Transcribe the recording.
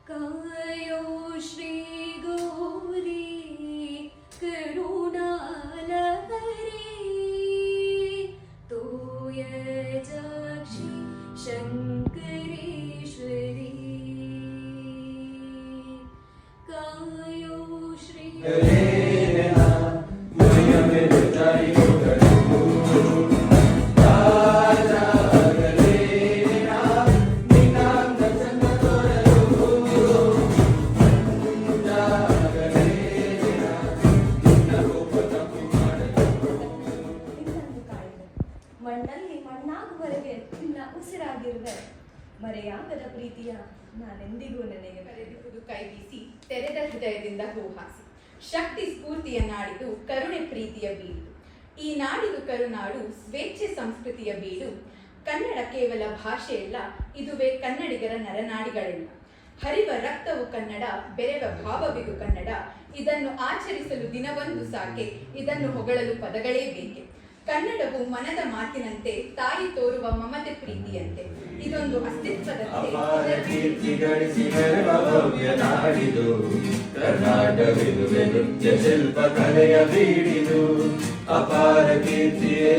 कायो श्री गौरी करुणालहरी तोय जक्षि शङ्करेश्वरी कायो श्री ಮಣ್ಣಲ್ಲಿ ಮಣ್ಣಾಗುವರೆಗೆ ನಿನ್ನ ಉಸಿರಾಗಿರುವೆ ಮರೆಯಾಗದ ಪ್ರೀತಿಯ ನಾನೆಂದಿಗೂ ನನಗೆ ಬರೆದಿರುವುದು ಕೈ ಬೀಸಿ ತೆರೆದ ಹೃದಯದಿಂದ ಹೂಹಾಸಿ ಶಕ್ತಿ ಸ್ಫೂರ್ತಿಯ ನಾಡಿದು ಕರುಣೆ ಪ್ರೀತಿಯ ಬೀಡು ಈ ನಾಡಿದು ಕರುನಾಡು ಸ್ವೇಚ್ಛೆ ಸಂಸ್ಕೃತಿಯ ಬೀಡು ಕನ್ನಡ ಕೇವಲ ಭಾಷೆಯಲ್ಲ ಇದುವೇ ಕನ್ನಡಿಗರ ನರನಾಡಿಗಳೆಲ್ಲ ಹರಿವ ರಕ್ತವು ಕನ್ನಡ ಬೆರೆವ ಭಾವವಿದು ಕನ್ನಡ ಇದನ್ನು ಆಚರಿಸಲು ದಿನವೊಂದು ಸಾಕೆ ಇದನ್ನು ಹೊಗಳಲು ಪದಗಳೇ ಬೇಕೆ ಕನ್ನಡವು ಮನದ ಮಾತಿನಂತೆ ತಾಯಿ ತೋರುವ ಮಮತೆ ಪ್ರೀತಿಯಂತೆ ಇದೊಂದು ಅಸ್ತಿತ್ವದಂತೆ ಕರ್ನಾಟಕವಿದುವೆ ನೃತ್ಯ ಶಿಲ್ಪ ಕಲೆಯ ಬೀಡಿದು ಅಪಾರ ಕೀರ್ತಿಯೇ